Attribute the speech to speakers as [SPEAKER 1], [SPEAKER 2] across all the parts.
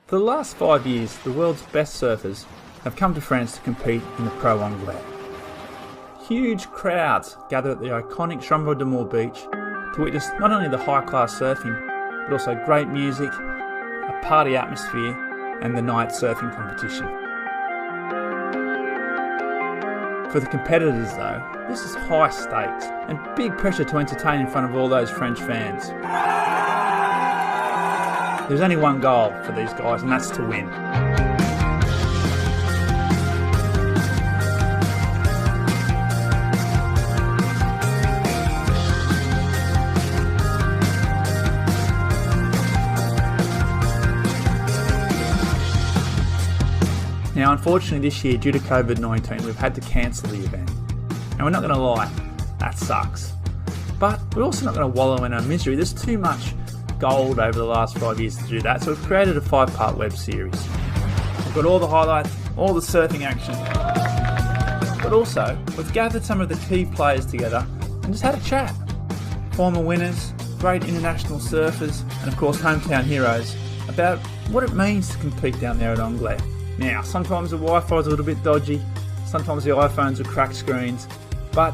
[SPEAKER 1] For the last 5 years, the world's best surfers have come to France to compete in the Pro Anglet. Huge crowds gather at the iconic Chambre de Mars beach to witness not only the high-class surfing, but also great music, a party atmosphere, and the night surfing competition. For the competitors though, this is high stakes and big pressure to entertain in front of all those French fans. There's only one goal for these guys, and that's to win. Now unfortunately this year, due to COVID-19, we've had to cancel the event. And we're not going to lie, that sucks. But we're also not going to wallow in our misery. There's too much gold over the last 5 years to do that, so we've created a 5-part web series. We've got all the highlights, all the surfing action, but also we've gathered some of the key players together and just had a chat. Former winners, great international surfers, and of course hometown heroes about what it means to compete down there at Anglet. Now, sometimes the Wi-Fi is a little bit dodgy, sometimes the iPhones are cracked screens, but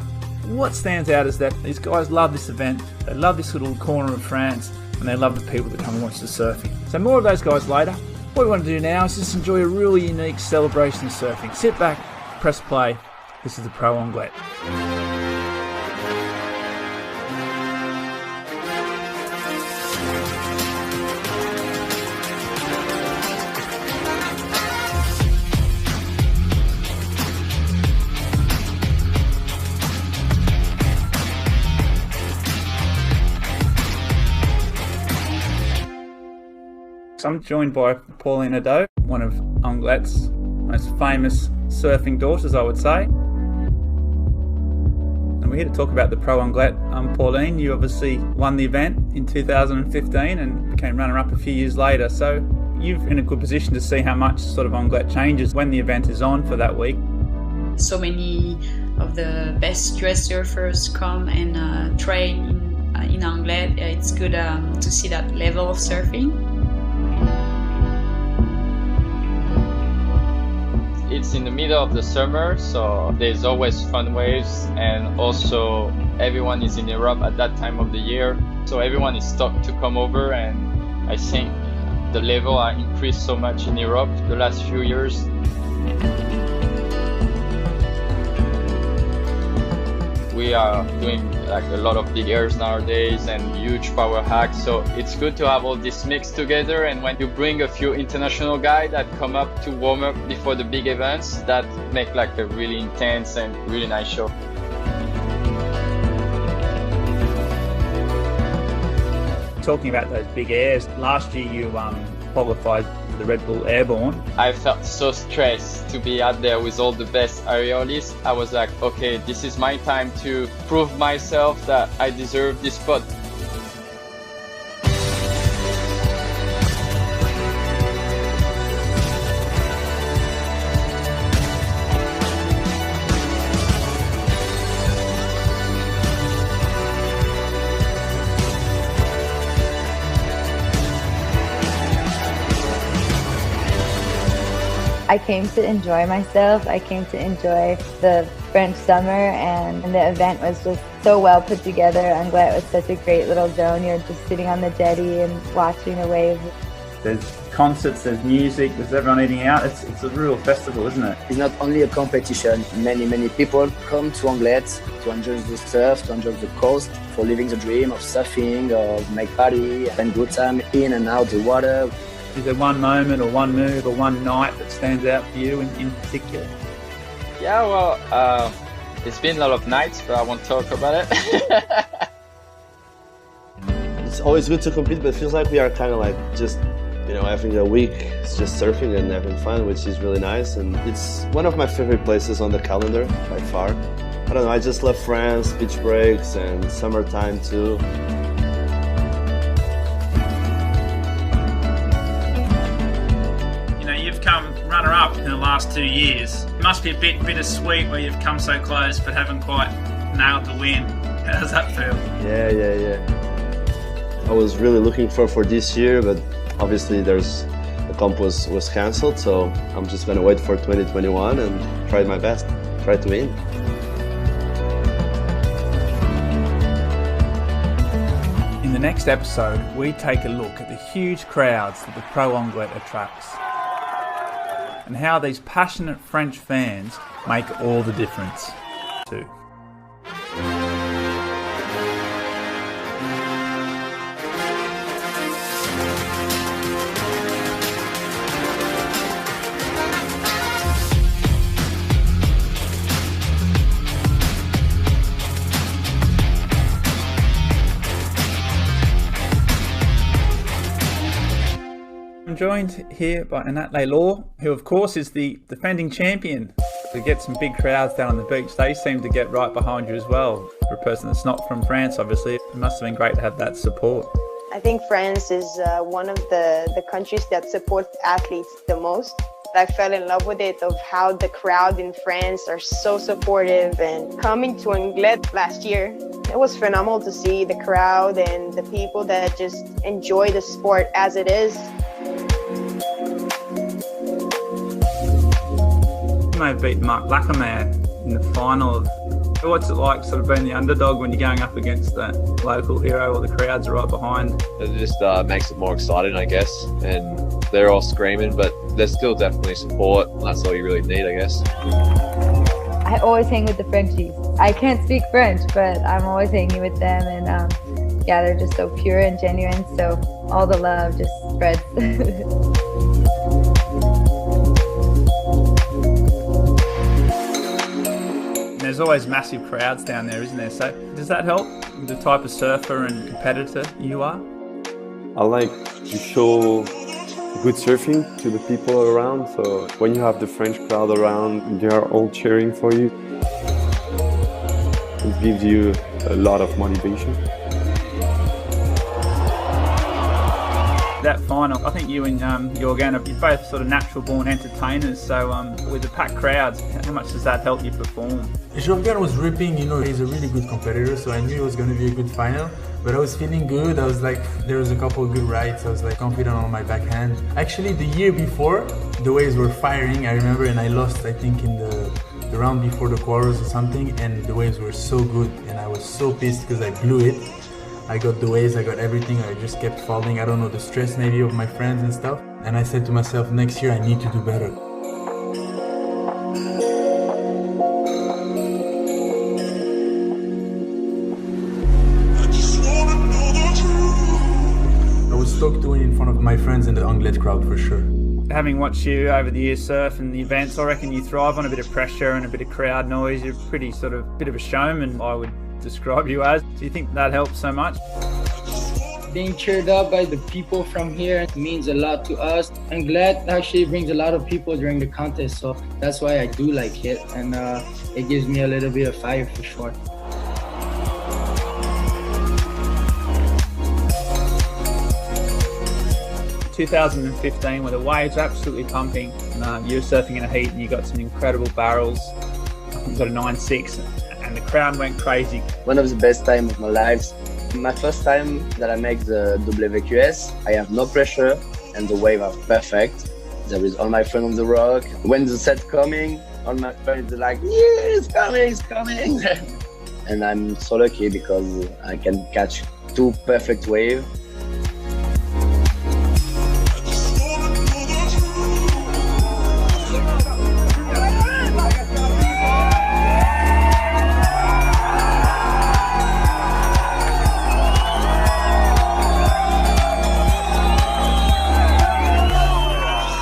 [SPEAKER 1] what stands out is that these guys love this event, they love this little corner of France, and they love the people that come and watch the surfing. So more of those guys later. What we want to do now is just enjoy a really unique celebration of surfing. Sit back, press play. This is the Pro Anglet. I'm joined by Pauline Ado, one of Anglet's most famous surfing daughters, I would say. And we're here to talk about the Pro Anglet. Pauline, you obviously won the event in 2015 and became runner-up a few years later. So you're in a good position to see how much sort of Anglet changes when the event is on for that week.
[SPEAKER 2] So many of the best US surfers come and train in Anglet. It's good to see that level of surfing.
[SPEAKER 3] It's in the middle of the summer, so there's always fun waves, and also everyone is in Europe at that time of the year, so everyone is stoked to come over, and I think the level has increased so much in Europe the last few years. We are doing like a lot of big airs nowadays and huge power hacks, so it's good to have all this mixed together. And when you bring a few international guys that come up to warm up before the big events, that make like a really intense and really nice show.
[SPEAKER 1] Talking about those big airs, last year you qualified for the Red Bull Airborne.
[SPEAKER 3] I felt so stressed to be out there with all the best aerialists. I was like, okay, this is my time to prove myself that I deserve this spot.
[SPEAKER 4] I came to enjoy myself. I came to enjoy the French summer, and the event was just so well put together. Anglet was such a great little zone. You're just sitting on the jetty and watching the waves.
[SPEAKER 1] There's concerts, there's music, there's everyone eating out. It's a real festival, isn't it?
[SPEAKER 5] It's not only a competition. Many people come to Anglet to enjoy the surf, to enjoy the coast, for living the dream of surfing, or make party, and good time in and out the water.
[SPEAKER 1] Is there one moment or one move or one night that stands out for you in particular?
[SPEAKER 3] Yeah, well, it's been a lot of nights, but I won't talk about it.
[SPEAKER 6] It's always good to compete, but it feels like we are kind of like just, having a week, it's just surfing and having fun, which is really nice. And it's one of my favorite places on the calendar by far. I don't know, I just love France, beach breaks, and summertime too.
[SPEAKER 1] Come runner-up in the last 2 years. It must be a bit bittersweet where you've come so close but haven't quite nailed the win. How does that feel?
[SPEAKER 6] Yeah. I was really looking for this year, but obviously there's a comp was cancelled, so I'm just gonna wait for 2021 and try my best, try to win.
[SPEAKER 1] In the next episode, we take a look at the huge crowds that the Pro Anglet attracts and how these passionate French fans make all the difference too. I'm joined here by Anglet, who of course is the defending champion. To get some big crowds down on the beach, they seem to get right behind you as well. For a person that's not from France, obviously, it must have been great to have that support.
[SPEAKER 7] I think France is one of the countries that support athletes the most. I fell in love with it, of how the crowd in France are so supportive. And coming to Anglet last year, it was phenomenal to see the crowd and the people that just enjoy the sport as it is.
[SPEAKER 1] You may have beat Mark Lackerman in the final. What's it like sort of being the underdog when you're going up against that local hero while the crowds are right behind?
[SPEAKER 8] It just makes it more exciting, I guess, and they're all screaming, but there's still definitely support, and that's all you really need, I guess.
[SPEAKER 4] I always hang with the Frenchies. I can't speak French, but I'm always hanging with them, and yeah, they're just so pure and genuine, so all the love just spreads.
[SPEAKER 1] There's always massive crowds down there, isn't there? So does that help with the type of surfer and competitor you are?
[SPEAKER 9] I like to show good surfing to the people around. So when you have the French crowd around, they are all cheering for you. It gives you a lot of motivation.
[SPEAKER 1] That final, I think you and Jorgen are both sort of natural born entertainers, so with the packed crowds, how much does that help you perform?
[SPEAKER 10] Jorgen was ripping, you know, he's a really good competitor, so I knew it was going to be a good final, but I was feeling good. I was like, there was a couple of good rides, I was like confident on my backhand. Actually, the year before, the waves were firing, I remember, and I lost, I think, in the round before the quarters or something, and the waves were so good, and I was so pissed because I blew it. I got the waves, I got everything, I just kept falling. I don't know, the stress maybe of my friends and stuff. And I said to myself, next year I need to do better. I was stoked to win in front of my friends and the Anglet crowd for sure.
[SPEAKER 1] Having watched you over the years surf and the events, I reckon you thrive on a bit of pressure and a bit of crowd noise. You're pretty sort of bit of a showman, I would describe you as. Do you think that helps so much?
[SPEAKER 11] Being cheered up by the people from here means a lot to us. Anglet actually brings a lot of people during the contest, so that's why I do like it, and it gives me a little bit of fire for sure.
[SPEAKER 1] In 2015, where the waves are absolutely pumping, you were surfing in a heat and you got some incredible barrels. I think you got a 9.6. And the crowd went crazy.
[SPEAKER 5] One of the best times of my life. My first time that I make the WQS, I have no pressure and the waves are perfect. There is all my friends on the rock. When the set's coming, all my friends are like, yeah, it's coming, it's coming. And I'm so lucky because I can catch two perfect waves.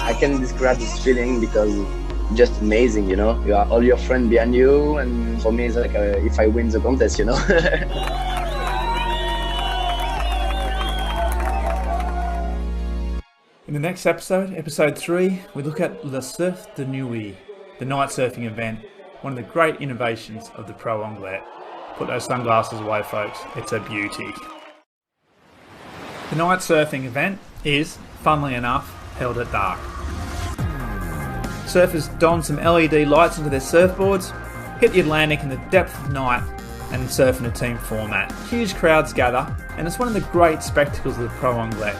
[SPEAKER 5] I can describe this feeling because it's just amazing, you know. You have all your friends behind you, and for me it's like if I win the contest, you know.
[SPEAKER 1] In the next episode, episode 3, we look at Le Surf de Nuit, the night surfing event, one of the great innovations of the Pro Anglet. Put those sunglasses away, folks, it's a beauty. The night surfing event is, funnily enough, held at dark. Surfers don some LED lights into their surfboards, hit the Atlantic in the depth of night and surf in a team format. Huge crowds gather, and it's one of the great spectacles of the Pro Anglet.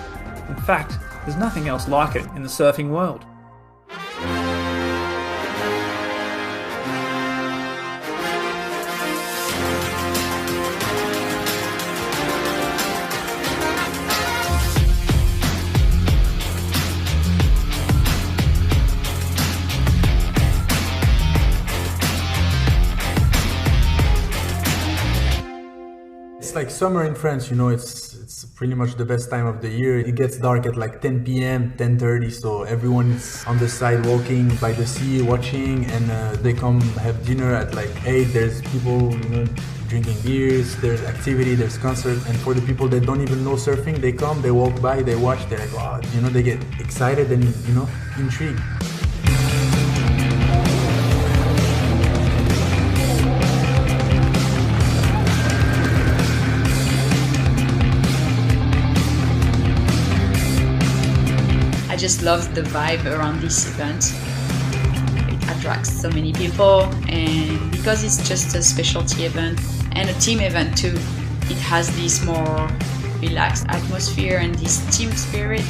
[SPEAKER 1] In fact, There's nothing else like it in the surfing world.
[SPEAKER 10] It's like summer in France, you know, it's pretty much the best time of the year. It gets dark at like 10 p.m., 10:30, so everyone's on the side walking by the sea, watching, and they come have dinner at like 8. There's people, you know, drinking beers, there's activity, there's concert, and for the people that don't even know surfing, they come, they walk by, they watch, they're like, wow, you know, they get excited and, you know, intrigued.
[SPEAKER 2] I just love the vibe around this event. It attracts so many people, and because it's just a specialty event and a team event too, it has this more relaxed atmosphere and this team spirit.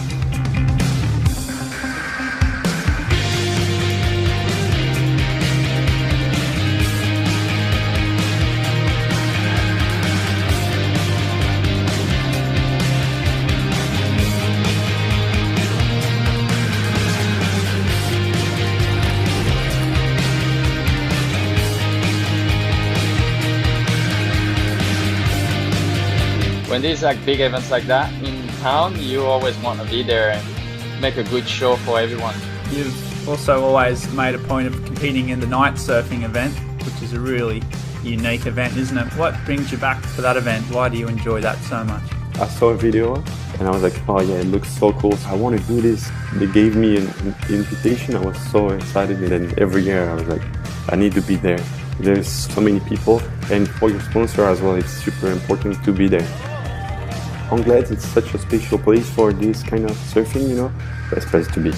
[SPEAKER 3] When there's like big events like that in town, you always want to be there and make a good show for everyone.
[SPEAKER 1] You've also always made a point of competing in the night surfing event, which is a really unique event, isn't it? What brings you back for that event? Why do you enjoy that so much?
[SPEAKER 9] I saw a video and I was like, oh yeah, it looks so cool. I want to do this. They gave me an invitation. I was so excited, and then every year I was like, I need to be there. There's so many people, and for your sponsor as well, it's super important to be there. Anglet, it's such a special place for this kind of surfing, you know, best place to be.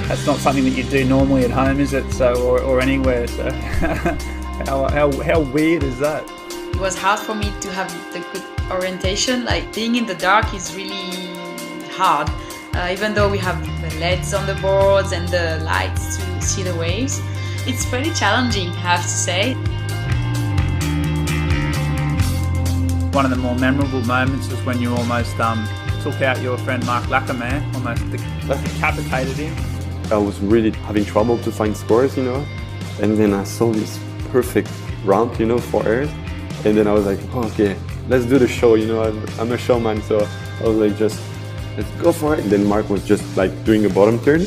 [SPEAKER 1] It's not something that you do normally at home, is it? So, or anywhere. So, how weird is that?
[SPEAKER 2] It was hard for me to have the good orientation. Like being in the dark is really hard. Even though we have the LEDs on the boards and the lights to see the waves, it's pretty challenging, I have to say.
[SPEAKER 1] One of the more memorable moments was when you almost took out your friend Mark Lackerman, almost decapitated him.
[SPEAKER 9] I was really having trouble to find scores, you know, and then I saw this perfect ramp, you know, for airs, and then I was like, oh, okay, let's do the show, you know, I'm a showman, so I was like, just, let's go for it. And then Mark was just like doing a bottom turn.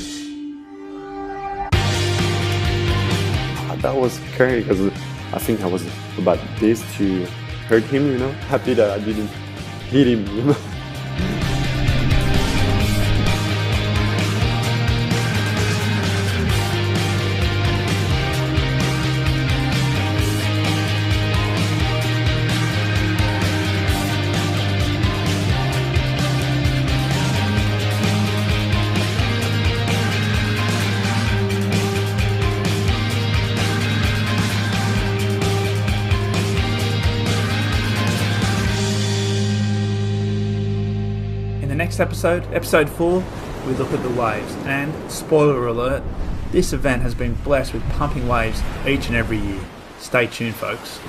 [SPEAKER 9] That was scary because I think I was about this to hurt him, you know, happy that I didn't hit him, you know.
[SPEAKER 1] Next episode, episode 4, we look at the waves, and spoiler alert, this event has been blessed with pumping waves each and every year. Stay tuned, folks.